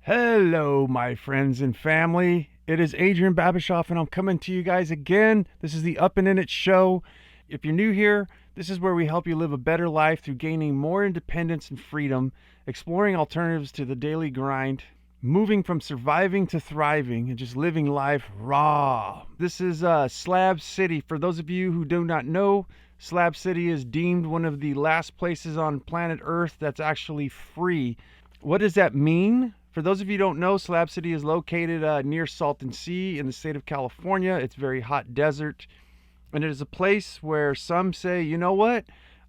Hello, my friends and family. It is Adrian Babishoff, and I'm coming to you guys again. This is the Upandinitshow. If you're new here, this is where we help you live a better life through gaining more independence and freedom, exploring alternatives to the daily grind, moving from surviving to thriving, and just living life raw. This is Slab City. For those of you who do not know, Slab City is deemed one of the last places on planet Earth that's actually free. What does that mean? For those of you who don't know, Slab City is located near Salton Sea in the state of California. It's very hot desert, and it is a place where some say, you know what?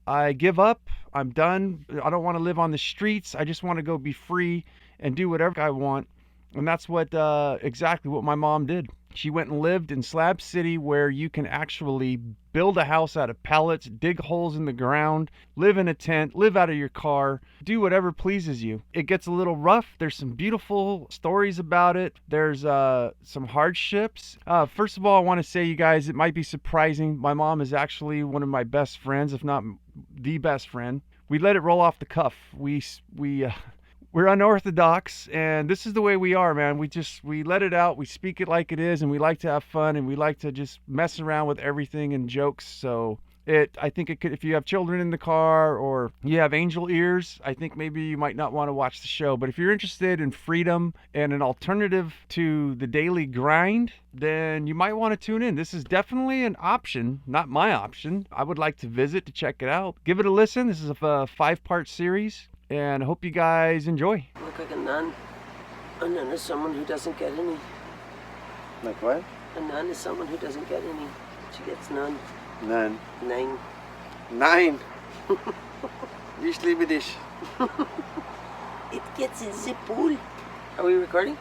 I give up. I'm done. I don't want to live on the streets. I just want to go be free and do whatever I want. And that's exactly what my mom did. She went and lived in Slab City, where you can actually build a house out of pallets, dig holes in the ground, live in a tent, live out of your car, do whatever pleases you. It gets a little rough. There's some beautiful stories about it. There's some hardships. First of all, I want to say, you guys, it might be surprising. My mom is actually one of my best friends, if not the best friend. We let it roll off the cuff. We're unorthodox, and this is the way we are, man. We let it out, we speak it like it is, and we like to have fun, and we like to just mess around with everything and jokes. So I think it could, if you have children in the car or you have angel ears, I think maybe you might not want to watch the show. But if you're interested in freedom and an alternative to the daily grind, then you might want to tune in. This is definitely an option, not my option. I would like to visit to check it out. Give it a listen. This is a 5-part series, and I hope you guys enjoy. Look like a nun. A nun is someone who doesn't get any. Like what? A nun is someone who doesn't get any. She gets none. None. 9. 9. Dish liebe dich. It gets in the pool. Are we recording?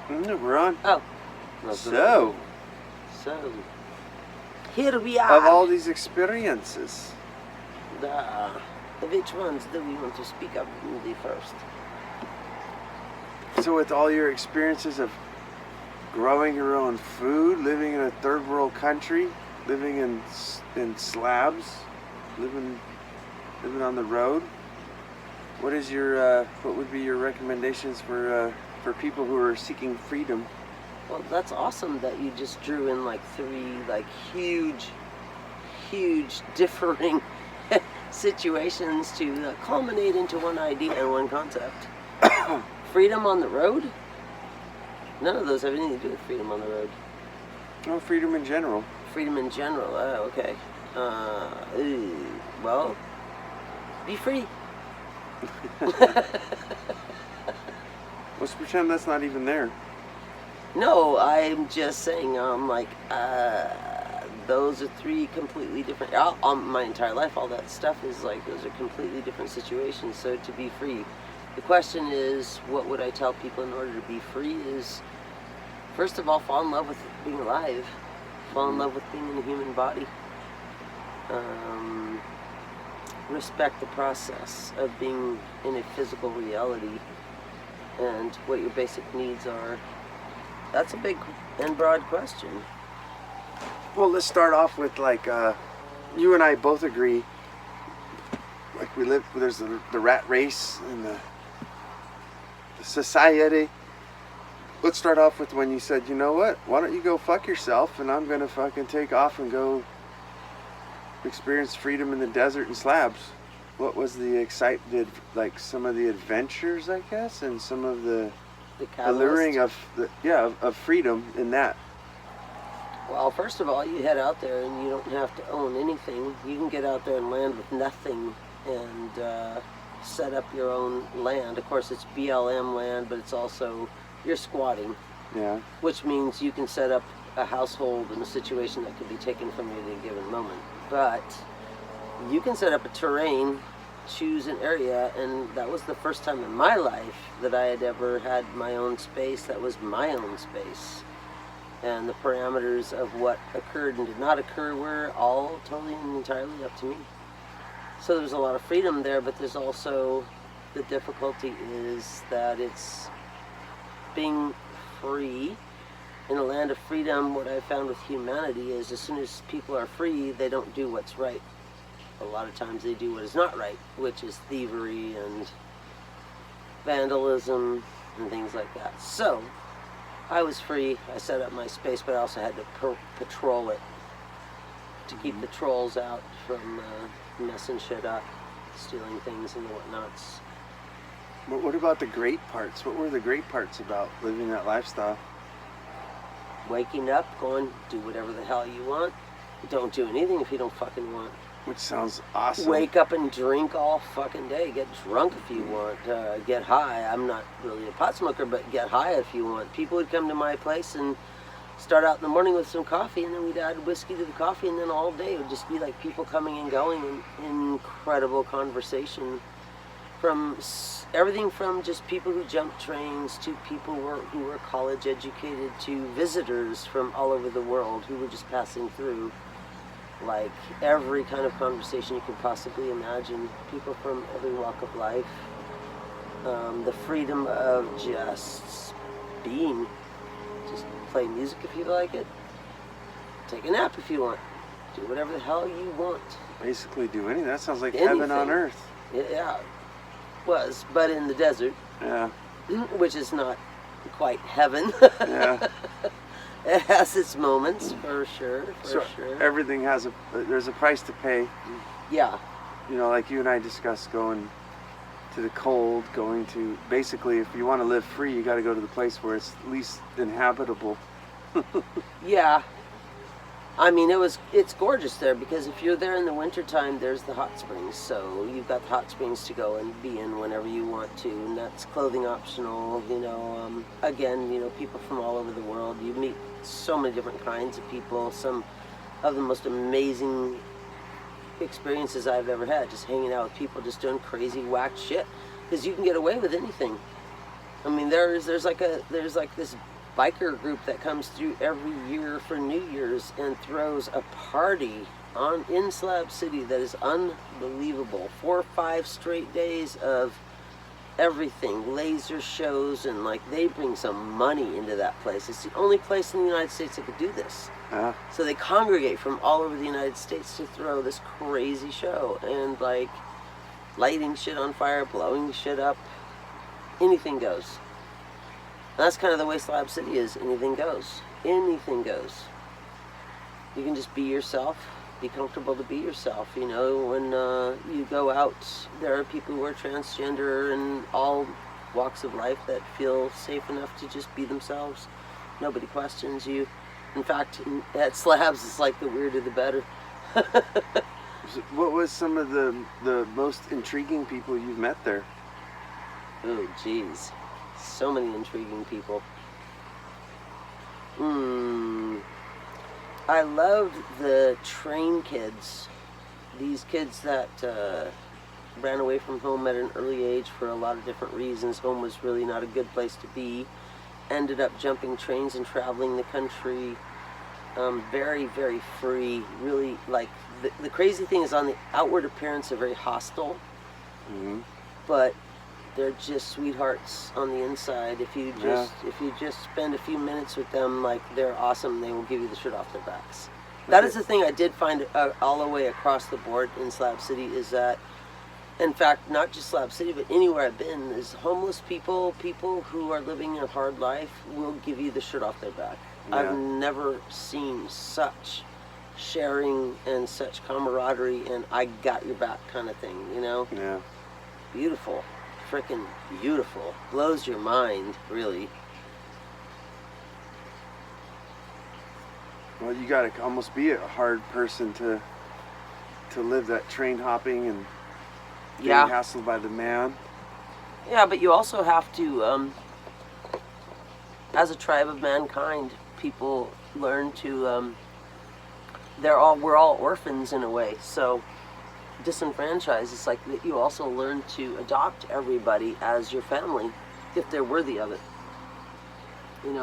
We're on. Oh. So, Here we are. of all these experiences, Which ones do we want to speak of the first? so with all your experiences of growing your own food, living in a third world country, living in slabs, living on the road, what would be your recommendations for people who are seeking freedom? Well, that's awesome that you just drew in like 3 huge differing situations to culminate into one idea and one concept. Freedom on the road? None of those have anything to do with freedom on the road. No, freedom in general. Freedom in general, okay. Well, be free. Let's pretend that's not even there. No, I'm just saying, those are 3 completely different, my entire life, all that stuff is those are completely different situations. So to be free, the question is, what would I tell people in order to be free is, first of all, fall in love with being alive, fall in love with being in a human body, respect the process of being in a physical reality and what your basic needs are. That's a big and broad question. Well, let's start off with you and I both agree. Like there's the rat race and the society. Let's start off with when you said, you know what? Why don't you go fuck yourself, and I'm gonna fucking take off and go experience freedom in the desert and slabs. What was the excitement? Like some of the adventures, I guess, and some of the alluring of freedom in that. Well, first of all, you head out there and you don't have to own anything. You can get out there and land with nothing and set up your own land. Of course, it's BLM land, but it's also, you're squatting. Yeah. Which means you can set up a household in a situation that could be taken from you at any given moment. But you can set up a terrain, choose an area, and that was the first time in my life that I had ever had my own space that was my own space. And the parameters of what occurred and did not occur were all totally and entirely up to me. So there's a lot of freedom there, but there's also, the difficulty is that it's being free. In a land of freedom, what I've found with humanity is as soon as people are free, they don't do what's right. A lot of times they do what is not right, which is thievery and vandalism and things like that. So I was free. I set up my space, but I also had to patrol it to keep the trolls out from messing shit up, stealing things and whatnots. But what about the great parts? What were the great parts about living that lifestyle? Waking up, going, do whatever the hell you want. Don't do anything if you don't fucking want. Which sounds awesome. Wake up and drink all fucking day. Get drunk if you want. Get high. I'm not really a pot smoker, but get high if you want. People would come to my place and start out in the morning with some coffee, and then we'd add whiskey to the coffee, and then all day it would just be like people coming and going, and incredible conversation. From everything from just people who jump trains to people who were college educated to visitors from all over the world who were just passing through. Like every kind of conversation you could possibly imagine. People from every walk of life. The freedom of just being. Just play music if you like it. Take a nap if you want. Do whatever the hell you want. Basically do anything. That sounds like Anything. heaven on earth. Yeah, was, but in the desert, Yeah. which is not quite heaven. Yeah. It has its moments, for sure, So sure. everything has there's a price to pay. Yeah, You know, like you and I discussed, going to the cold, going to, basically, if you want to live free, you got to go to the place where it's least inhabitable. yeah. I mean, it's gorgeous there, because if you're there in the wintertime, there's the hot springs. So you've got the hot springs to go and be in whenever you want to, and that's clothing optional. Again, people from all over the world. You meet so many different kinds of people. Some of the most amazing experiences I've ever had, just hanging out with people, just doing crazy whack shit, because you can get away with anything. I mean, there's like this biker group that comes through every year for New Year's and throws a party in Slab City that is unbelievable. 4 or 5 straight days of everything, laser shows, and like they bring some money into that place. It's the only place in the United States that could do this. Yeah. So they congregate from all over the United States to throw this crazy show, and like lighting shit on fire, blowing shit up, anything goes. And that's kind of the way Slab City is. Anything goes. Anything goes. You can just be yourself. Be comfortable to be yourself. When you go out, there are people who are transgender and all walks of life that feel safe enough to just be themselves. Nobody questions you. In fact, at Slabs, it's like the weirder the better. What was some of the most intriguing people you've met there? Oh, geez. So many intriguing people. I loved the train kids. These kids that ran away from home at an early age for a lot of different reasons. Home was really not a good place to be. Ended up jumping trains and traveling the country. Very, very free. Really, like, the crazy thing is, on the outward appearance, they're very hostile. Mm-hmm. But they're just sweethearts on the inside. If you just spend a few minutes with them, like, they're awesome. They will give you the shirt off their backs. That is the thing I did find all the way across the board in Slab City, is that, in fact, not just Slab City, but anywhere I've been, is homeless people who are living a hard life will give you the shirt off their back. Yeah. I've never seen such sharing and such camaraderie and I got your back kind of thing, Yeah. Beautiful. Freaking beautiful. Blows your mind, really. Well, you gotta almost be a hard person to live that train hopping and getting hassled by the man. Yeah, but you also have to, as a tribe of mankind, people learn to, we're all orphans in a way, so disenfranchised, it's like that you also learn to adopt everybody as your family if they're worthy of it.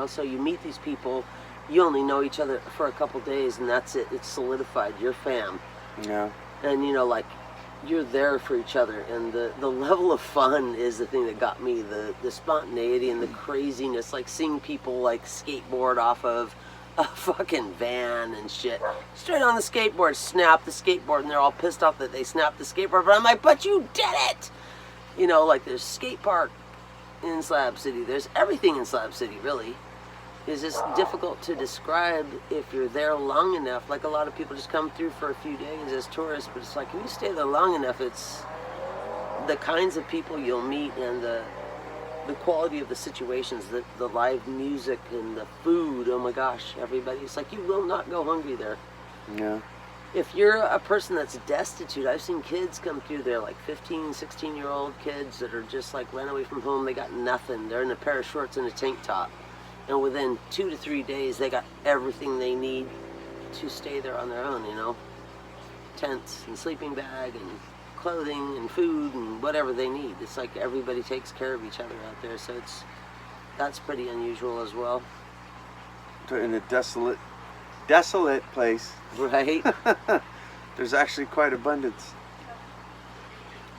So you meet these people, you only know each other for a couple days and that's it. It's solidified. You're fam. Yeah. And you're there for each other, and the level of fun is the thing that got me. The spontaneity and the craziness, like seeing people like skateboard off of a fucking van and shit, straight on the skateboard, snap the skateboard, and they're all pissed off that they snapped the skateboard, but I'm like, but you did it! Like there's skate park in Slab City. There's everything in Slab City, really. It's just difficult to describe if you're there long enough. Like, a lot of people just come through for a few days as tourists, but it's like, if you stay there long enough, it's the kinds of people you'll meet and the quality of the situations, the live music and the food. Oh my gosh, everybody, it's like you will not go hungry there. Yeah. If you're a person that's destitute, I've seen kids come through there, like 15, 16-year-old kids that are just like ran away from home. They got nothing. They're in a pair of shorts and a tank top. And within 2 to 3 days, they got everything they need to stay there on their own, you know? Tents and sleeping bag and clothing and food and whatever they need. It's like everybody takes care of each other out there. So that's pretty unusual as well. In a desolate place. Right? There's actually quite abundance.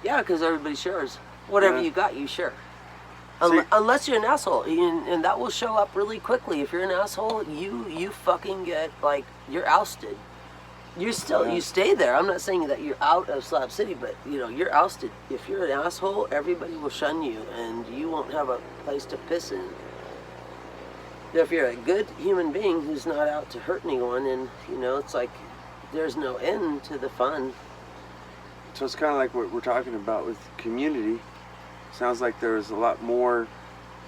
Yeah, because everybody shares. Whatever you got, you share. So Unless you're an asshole, and that will show up really quickly. If you're an asshole, you fucking get, like, you're ousted. You stay there. I'm not saying that you're out of Slab City, but you know, you're ousted. If you're an asshole, everybody will shun you, and you won't have a place to piss in. If you're a good human being who's not out to hurt anyone, and you know, it's like there's no end to the fun. So it's kind of like what we're talking about with community. Sounds like there's a lot more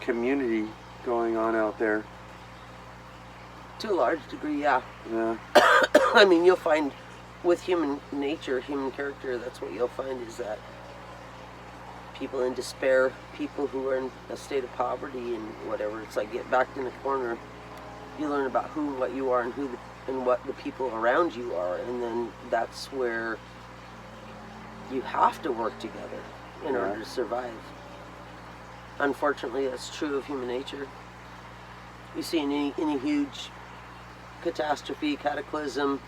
community going on out there. To a large degree, yeah. Yeah. I mean, you'll find with human nature, human character, that's what you'll find is that people in despair, people who are in a state of poverty and whatever, it's like get backed in a corner. You learn about who and what you are and and what the people around you are, and then that's where you have to work together in order to survive. Unfortunately, that's true of human nature. You see any huge catastrophe, cataclysm,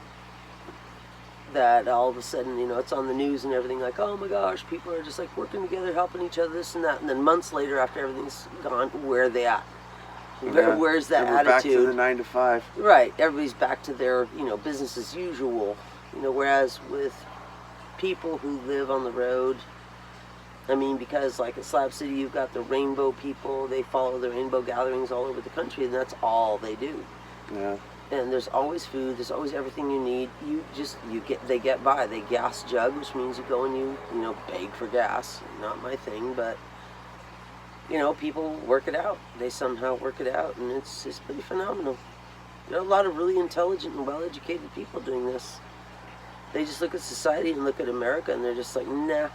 that all of a sudden, you know, it's on the news and everything, like, oh my gosh, people are just like working together, helping each other, this and that, and then months later, after everything's gone, where are they at? Where's that attitude? Back to the 9 to 5. Right, everybody's back to their, you know, business as usual. You know, whereas with people who live on the road, I mean, because like at Slab City, you've got the rainbow people. They follow the rainbow gatherings all over the country, and that's all they do. Yeah. And there's always food. There's always everything you need. They get by. They gas jug, which means you go and you know, beg for gas. Not my thing, but you know, people work it out. They somehow work it out, and it's pretty phenomenal. There are a lot of really intelligent and well-educated people doing this. They just look at society and look at America, and they're just like, nah.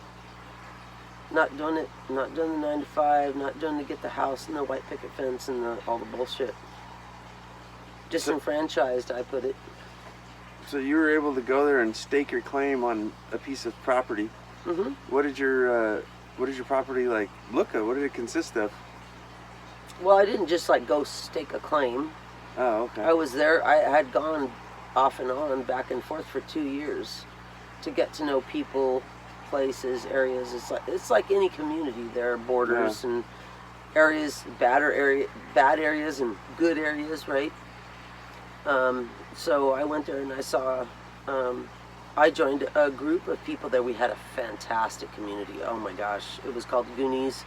Not doing it, not doing the 9 to 5, not doing to get the house and the white picket fence and all the bullshit. Disenfranchised, I put it. So you were able to go there and stake your claim on a piece of property. Mm-hmm. What did your property like look at? What did it consist of? Well, I didn't just like go stake a claim. Oh, okay. I was there. I had gone off and on, back and forth for 2 years to get to know people, places, areas. It's like any community. There are borders and areas, bad areas and good areas, right? So I went there and I saw, I joined a group of people there. We had a fantastic community. Oh my gosh. It was called Goonies.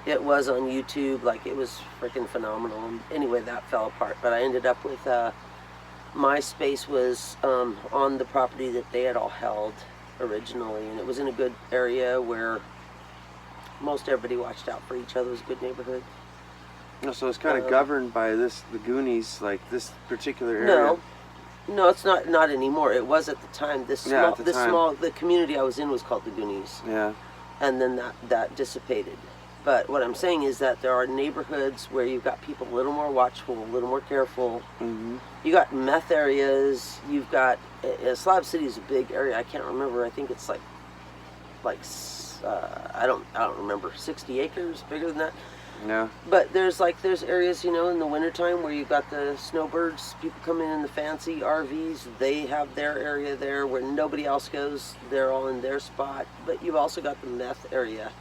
It was on YouTube. Like, it was freaking phenomenal. And anyway, that fell apart. But I ended up with, my space was on the property that they had all held originally. And it was in a good area where most everybody watched out for each other. It was a good neighborhood. So it's kind of governed by the Goonies, like this particular area. No, it's not anymore. It was at the time. The community I was in was called the Goonies. Yeah. And then that dissipated. But what I'm saying is that there are neighborhoods where you've got people a little more watchful, a little more careful. Mm-hmm. You got meth areas. You've got Slab City is a big area. I can't remember. I think it's like I don't remember. 60 acres, bigger than that. No. But there's areas, you know, in the wintertime where you've got the snowbirds, people come in the fancy RVs, they have their area there where nobody else goes, they're all in their spot. But you've also got the meth area,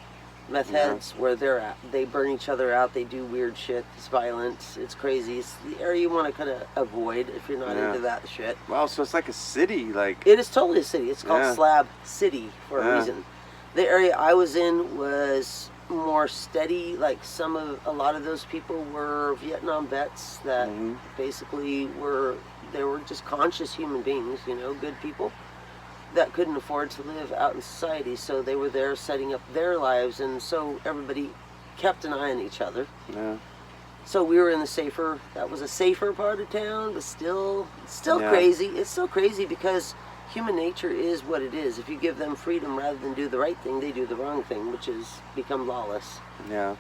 meth heads where they're at. They burn each other out, they do weird shit, it's violent, it's crazy. It's the area you want to kind of avoid if you're not into that shit. Wow, so it's like a city, like... It is totally a city. It's called Slab City for a reason. The area I was in was more steady. Like a lot of those people were Vietnam vets that basically they were just conscious human beings, you know, good people that couldn't afford to live out in society, so they were there setting up their lives, and so everybody kept an eye on each other. Yeah. So we were in that was a safer part of town, but still Yeah. crazy. It's still crazy because human nature is what it is. If you give them freedom rather than do the right thing, they do the wrong thing, which is become lawless. Yeah.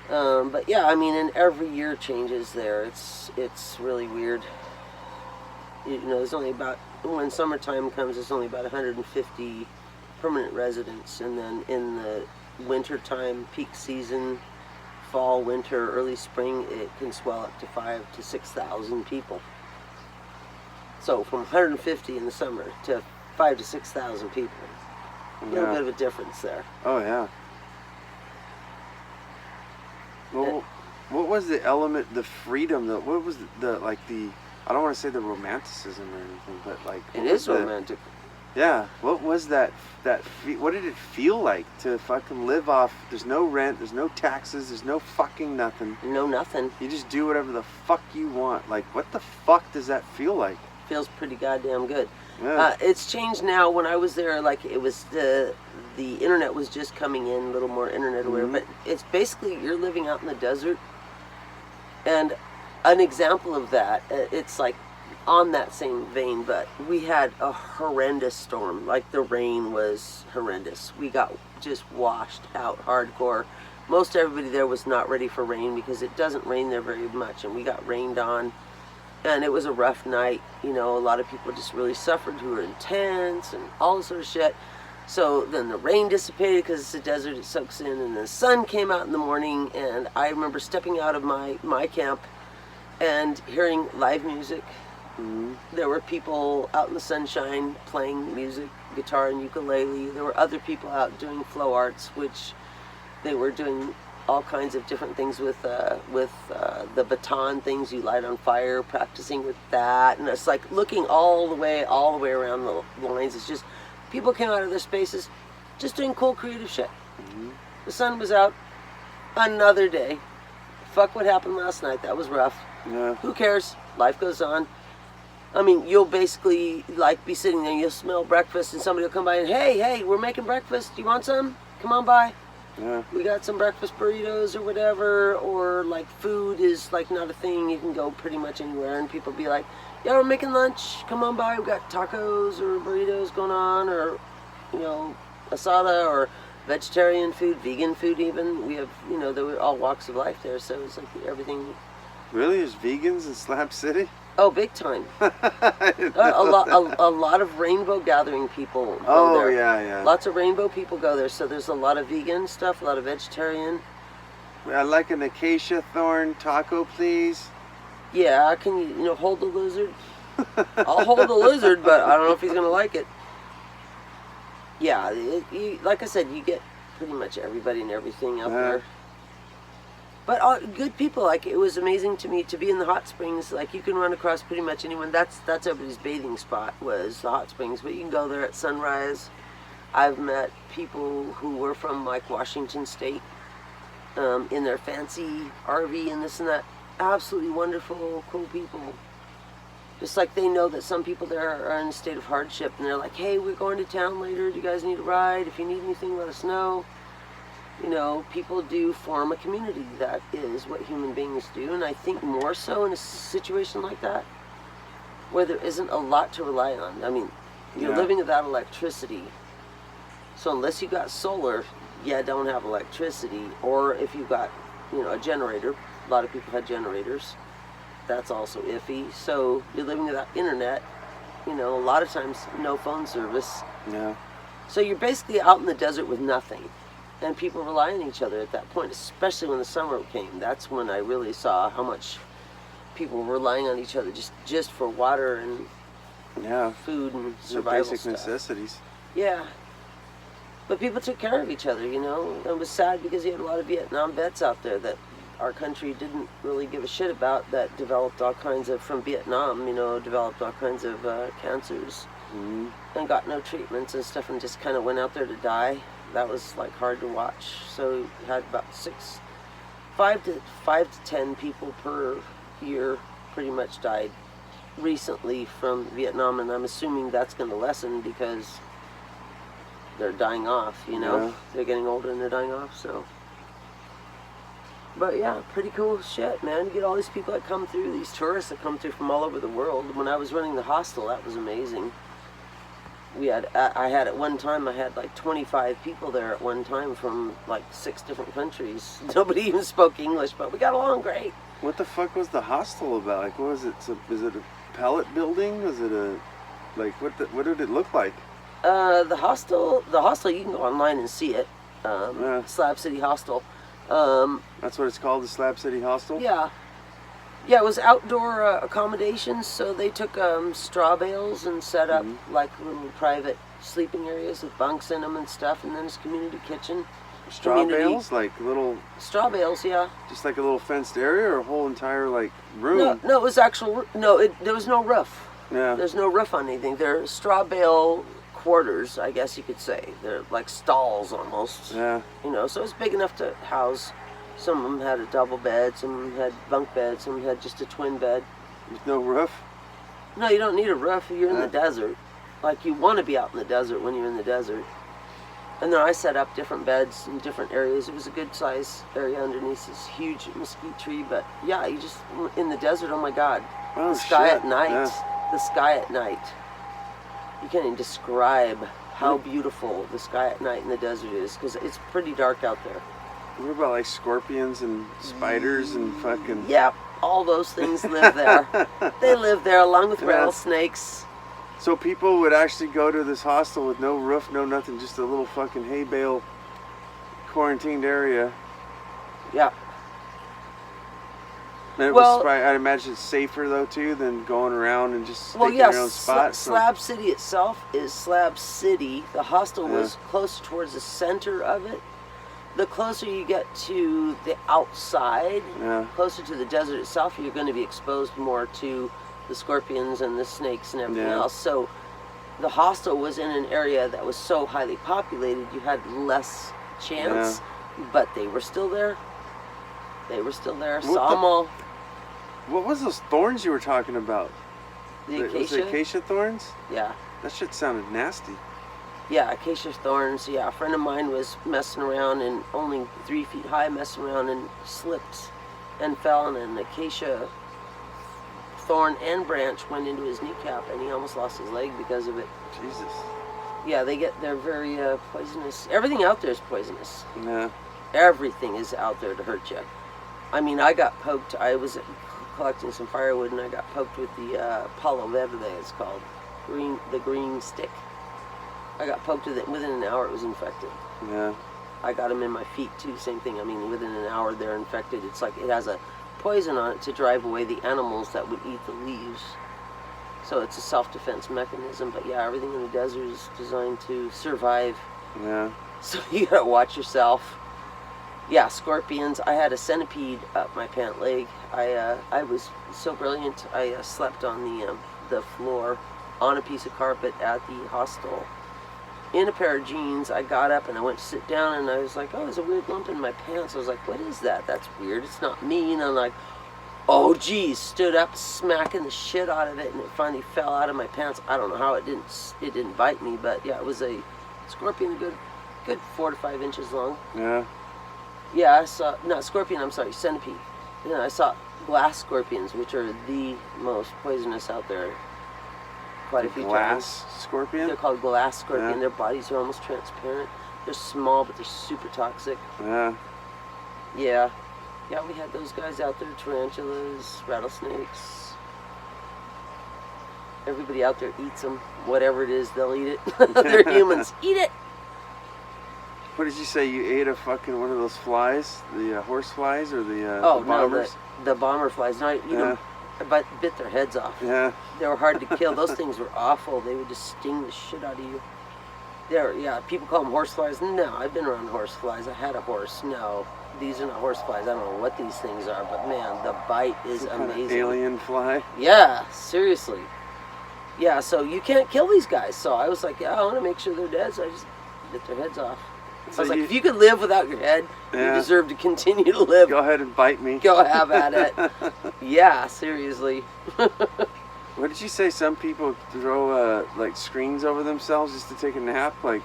But yeah, I mean, and every year changes there. It's really weird. You know, there's only about, when summertime comes, there's only about 150 permanent residents, and then in the winter time, peak season, fall, winter, early spring, it can swell up to 5,000 to 6,000 people. So from 150 in the summer to 5,000 to 6,000 people. A little bit of a difference there. Oh yeah. Well, what was the element, the freedom, what was I don't want to say the romanticism or anything, but like... It is romantic. Yeah, what was that what did it feel like to fucking live off, there's no rent, there's no taxes, there's no fucking nothing. No nothing. You just do whatever the fuck you want. Like, what the fuck does that feel like? Feels pretty goddamn good. Yeah. It's changed now. When I was there, like, it was the internet was just coming in, a little more internet aware, but it's basically you're living out in the desert. And an example of that, it's like on that same vein, but we had a horrendous storm. Like, the rain was horrendous. We got just washed out hardcore. Most everybody there was not ready for rain because it doesn't rain there very much, and we got rained on. And it was a rough night. You know, a lot of people just really suffered who were in tents and all this sort of shit. So then the rain dissipated because it's a desert, it soaks in, and the sun came out in the morning, and I remember stepping out of my camp and hearing live music. There were people out in the sunshine playing music, guitar and ukulele. There were other people out doing flow arts, which they were doing all kinds of different things with the baton things you light on fire, practicing with that. And it's like looking all the way around the lines. It's just people came out of their spaces just doing cool creative shit. The sun was out. Another day. Fuck what happened last night. That was rough. Yeah. Who cares? Life goes on. I mean, you'll basically like be sitting there, you'll smell breakfast, and somebody will come by and, hey, we're making breakfast. Do you want some? Come on by. Yeah. We got some breakfast burritos or whatever, or like food is like not a thing. You can go pretty much anywhere, and people be like, yeah, we're making lunch. Come on by. We got tacos or burritos going on, or, you know, asada or vegetarian food, vegan food even. We have, you know, there were all walks of life there, so it's like everything. Really? There's vegans in Slab City? Oh, big time. I didn't know that. A lot of rainbow gathering people go Oh, there. yeah. Lots of rainbow people go there, so there's a lot of vegan stuff, a lot of vegetarian. I'd like an acacia thorn taco, please. Yeah, can you hold the lizard? I'll hold the lizard, but I don't know if he's going to like it. Yeah, like I said, you get pretty much everybody and everything out there. But good people. Like, it was amazing to me to be in the hot springs. Like, you can run across pretty much anyone. That's everybody's bathing spot, was the hot springs. But you can go there at sunrise. I've met people who were from, like, Washington State, in their fancy RV and this and that. Absolutely wonderful, cool people. Just like they know that some people there are in a state of hardship, and they're like, hey, we're going to town later. Do you guys need a ride? If you need anything, let us know. You know, people do form a community. That is what human beings do, and I think more so in a situation like that, where there isn't a lot to rely on. I mean, you're living without electricity, so unless you got solar, you don't have electricity. Or if you got, you know, a generator, a lot of people had generators, that's also iffy. So you're living without internet, you know, a lot of times no phone service. Yeah. So you're basically out in the desert with nothing. And people rely on each other at that point, especially when the summer came. That's when I really saw how much people were relying on each other just for water and food and survival basic stuff. necessities. Yeah. But people took care of each other, you know. It was sad because you had a lot of Vietnam vets out there that our country didn't really give a shit about, that developed all kinds of, from Vietnam, you know, developed all kinds of cancers and got no treatments and stuff and just kind of went out there to die. that was like hard to watch. So you had about 5 to 10 people per year pretty much died recently from Vietnam, and I'm assuming that's going to lessen because they're dying off, you know? Yeah. They're getting older and they're dying off, so. But yeah, pretty cool shit, man. You get all these people that come through, these tourists that come through from all over the world. When I was running the hostel, that was amazing. I had at one time, I had like 25 people there at one time from like 6 different countries. Nobody even spoke English, but we got along great. What the fuck was the hostel about? Like, what was it? Is it a pallet building? Was it a, like, what did it look like? The hostel, you can go online and see it. Slab City Hostel. That's what it's called, the Slab City Hostel? Yeah. Yeah, it was outdoor accommodations, so they took straw bales and set up like little private sleeping areas with bunks in them and stuff, and then this community kitchen. Straw bales? Like little... Straw bales, yeah. Just like a little fenced area or a whole entire, like, room? No, it was actual... No, there was no roof. Yeah. There's no roof on anything. They're straw bale quarters, I guess you could say. They're like stalls almost. Yeah. You know, so it's big enough to house. Some of them had a double bed, some of them had bunk beds, some of them had just a twin bed. With no roof? No, you don't need a roof. You're in the desert. Like, you want to be out in the desert when you're in the desert. And then I set up different beds in different areas. It was a good size area underneath this huge mesquite tree. But yeah, you just, in the desert, oh my God. Oh, the sky shit. at night. Yeah. The sky at night. You can't even describe how beautiful the sky at night in the desert is, because it's pretty dark out there. What about like scorpions and spiders and fucking... Yep, all those things live there. They live there along with Yeah. rattlesnakes. So people would actually go to this hostel with no roof, no nothing, just a little fucking hay bale quarantined area. Yeah. And it was probably, I'd imagine it's safer though too than going around and just sticking your own spot. Slab City itself is Slab City. The hostel was closer towards the center of it. The closer you get to the outside, closer to the desert itself, you're going to be exposed more to the scorpions and the snakes and everything else. So the hostel was in an area that was so highly populated, you had less chance, but they were still there. They were still there. Saw them all. What was those thorns you were talking about? The acacia? Was it acacia thorns? Yeah. That shit sounded nasty. Yeah, acacia thorns. Yeah, a friend of mine was messing around and only 3 feet high, messing around and slipped and fell, and an acacia thorn and branch went into his kneecap, and he almost lost his leg because of it. Jesus. Yeah, they're very poisonous. Everything out there is poisonous. Yeah. Everything is out there to hurt you. I mean, I got poked. I was collecting some firewood, and I got poked with the palo verde, it's called, the green stick. I got poked with it. Within an hour, it was infected. Yeah. I got them in my feet too. Same thing. I mean, within an hour, they're infected. It's like it has a poison on it to drive away the animals that would eat the leaves. So it's a self-defense mechanism. But yeah, everything in the desert is designed to survive. Yeah. So you gotta watch yourself. Yeah, scorpions. I had a centipede up my pant leg. I was so brilliant. I slept on the floor on a piece of carpet at the hostel in a pair of jeans. I got up and I went to sit down, and I was like, oh, there's a weird lump in my pants. I was like, what is that? That's weird. It's not me. And I'm like, oh geez, stood up, smacking the shit out of it, and it finally fell out of my pants. I don't know how it didn't bite me, but yeah, it was a scorpion, good 4 to 5 inches long. Yeah. Yeah, I saw, not scorpion, I'm sorry, centipede. Yeah, I saw glass scorpions, which are the most poisonous out there. Quite a few glass times. Scorpion? They're called glass scorpion. Yeah. Their bodies are almost transparent. They're small, but they're super toxic. Yeah. Yeah. Yeah, we had those guys out there, tarantulas, rattlesnakes. Everybody out there eats them. Whatever it is, they'll eat it. They're humans. Eat it! What did you say? You ate a fucking one of those flies? The horse flies or the bombers? No, the bomber flies. No, I eat them. I bit their heads off. Yeah. They were hard to kill. Those things were awful. They would just sting the shit out of you. People call them horse flies. No, I've been around horse flies. I had a horse. No, these are not horse flies. I don't know what these things are, but man, the bite is Some amazing. kind of alien fly? Yeah, seriously. Yeah, so you can't kill these guys. So I was like, yeah, I want to make sure they're dead, so I just bit their heads off. I was like, if you could live without your head, you deserve to continue to live. Go ahead and bite me. Go have at it. Yeah, seriously. What did you say? Some people throw like screens over themselves just to take a nap, like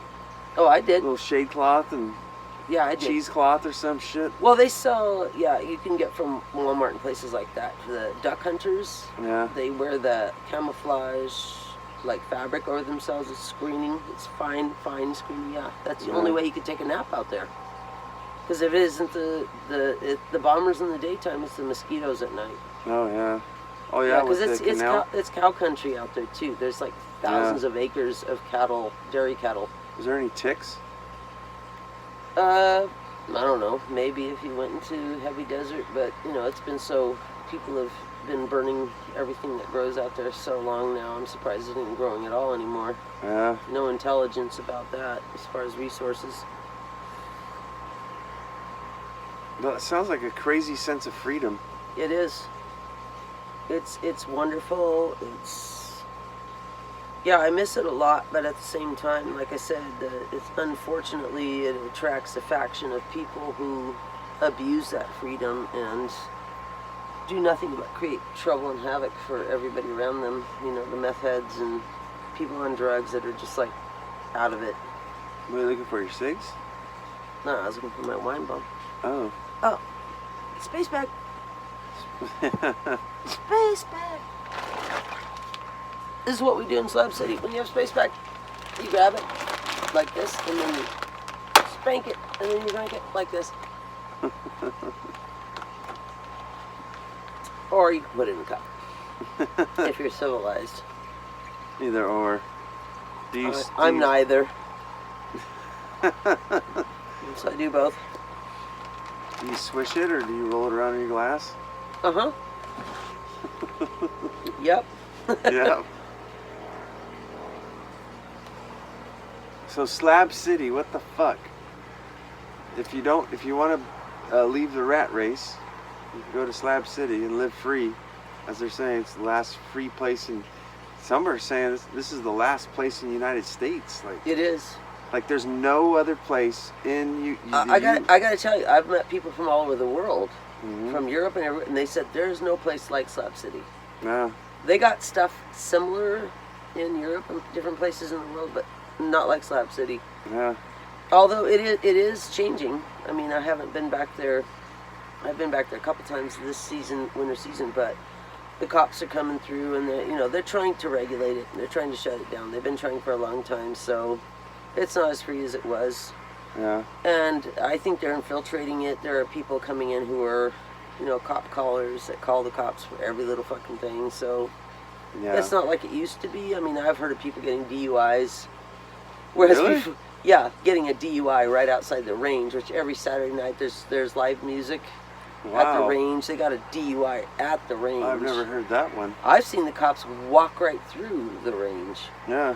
Oh, I a did. little shade cloth and Yeah, I did. cheesecloth or some shit. Well, they sell, yeah, you can get from Walmart and places like that. The duck hunters, Yeah. they wear the camouflage, like fabric over themselves. It's screening. It's fine screening. Yeah, that's the only way you could take a nap out there. Because if it isn't the bombers in the daytime, it's the mosquitoes at night. Oh yeah. Oh yeah. Because with the canal. it's cow country out there too. There's like thousands of acres of cattle, dairy cattle. Is there any ticks? I don't know. Maybe if you went into heavy desert, but you know, it's been so, people have been burning everything that grows out there so long now. I'm surprised it isn't growing at all anymore. Yeah. No intelligence about that as far as resources. Well, it sounds like a crazy sense of freedom. It is. It's wonderful. Yeah, I miss it a lot, but at the same time, like I said, it's unfortunately it attracts a faction of people who abuse that freedom and do nothing but create trouble and havoc for everybody around them. You know, the meth heads and people on drugs that are just like out of it. Were you looking for your cigs? No, I was looking for my wine bomb. Oh. Oh, space bag. Space bag. This is what we do in Slab City. When you have space bag, you grab it like this, and then you spank it, and then you drink it like this. Or you can put it in a cup if you're civilized. Either or. I'm neither. So I do both. Do you swish it or do you roll it around in your glass? Uh-huh. Yep. Yeah. So Slab City, what the fuck? If you want to leave the rat race, you can go to Slab City and live free. As they're saying, it's the last free place in. Some are saying this is the last place in the United States. Like it is. Like there's no other place in I gotta tell you, I've met people from all over the world, from Europe and everywhere, and they said there's no place like Slab City. Yeah. They got stuff similar in Europe and different places in the world, but not like Slab City. Yeah. Although it is changing. I mean, I haven't been back there. I've been back there a couple times this season, winter season, but the cops are coming through and they're trying to regulate it. They're trying to shut it down. They've been trying for a long time, so it's not as free as it was. Yeah. And I think they're infiltrating it. There are people coming in who are, cop callers that call the cops for every little fucking thing. So yeah. It's not like it used to be. I mean, I've heard of people getting DUIs. Whereas really? before, yeah, getting a DUI right outside the range, which every Saturday night there's live music at the range. They got a DUI at the range. I've never heard that one. I've seen the cops walk right through the range. Yeah.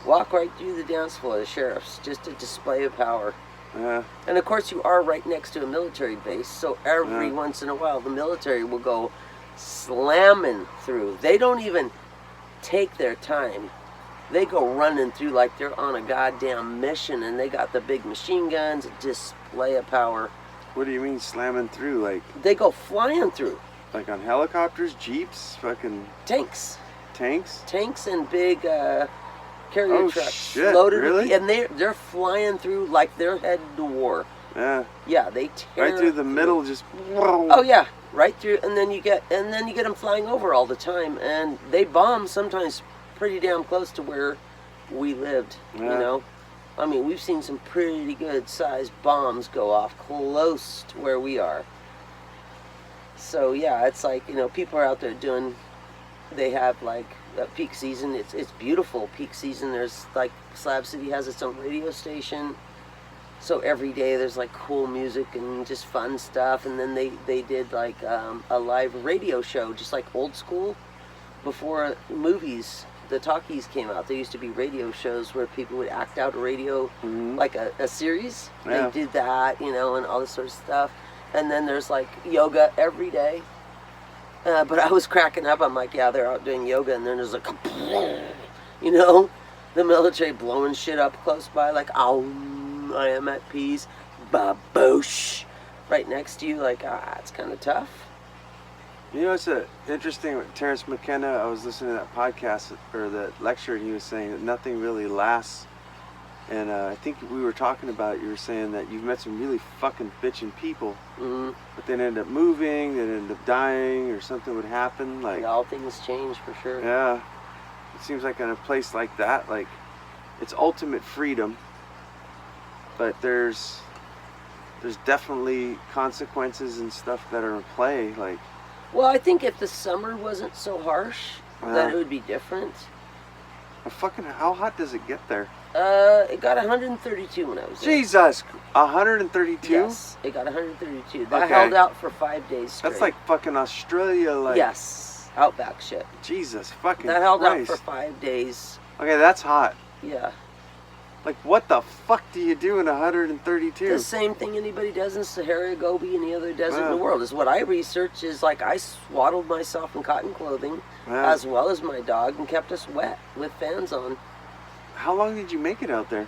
Walk right through the dance floor, the sheriffs, just a display of power. Yeah. And of course you are right next to a military base, so every once in a while the military will go slamming through. They don't even take their time. They go running through like they're on a goddamn mission, and they got the big machine guns, a display of power. What do you mean slamming through? Like they go flying through. Like on helicopters, jeeps, fucking tanks. Tanks and big carrier trucks shit, loaded really? with, and they're flying through like they're heading to war. Yeah. Yeah, they tear right through the middle, just. Oh yeah, right through, and then you get them flying over all the time, and they bomb sometimes pretty damn close to where we lived. Yeah. I mean, we've seen some pretty good sized bombs go off close to where we are. So yeah, it's like people are out there doing. They have like a peak season. It's beautiful peak season. There's like Slab City has its own radio station. So every day there's like cool music and just fun stuff. And then they did like a live radio show, just like old school. Before movies, the talkies came out, there used to be radio shows where people would act out a radio, like a series. Yeah. They did that, and all this sort of stuff. And then there's like yoga every day. But I was cracking up. I'm like, yeah, they're out doing yoga, and then there's like, the military blowing shit up close by, like, ow. I am at peace, baboosh, right next to you, like, it's kind of tough. You know, it's interesting with Terrence McKenna. I was listening to that podcast or that lecture, and he was saying that nothing really lasts. And I think we were talking about it. You were saying that you've met some really fucking bitchin' people, but then end up moving, then end up dying, or something would happen. Like, all things change for sure. yeah, it seems like in a place like that, like, it's ultimate freedom, but there's definitely consequences and stuff that are in play. Like, well, I think if the summer wasn't so harsh, that it would be different. How hot does it get there? It got 132 when I was there. Jesus, 132? Yes, it got 132. That Okay. held out for 5 days straight. That's like fucking Australia, like. Yes, outback shit. Jesus fucking That held out Christ. for 5 days. Okay, that's hot. Yeah. Like, what the fuck do you do in 132? The same thing anybody does in Sahara, Gobi, any other desert in Wow. the world is what I research. Is like I swaddled myself in cotton clothing, Wow. as well as my dog, and kept us wet with fans on. How long did you make it out there?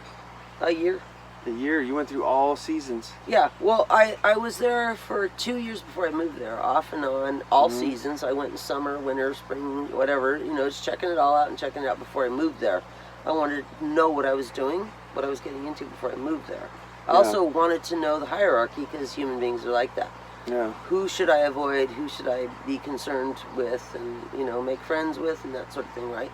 A year. A year. You went through all seasons. Yeah, well, I was there for 2 years before I moved there, off and on, all seasons. I went in summer, winter, spring, whatever, just checking it all out and checking it out before I moved there. I wanted to know what I was doing, what I was getting into before I moved there. I also wanted to know the hierarchy, because human beings are like that. Yeah. Who should I avoid? Who should I be concerned with and, make friends with and that sort of thing, right?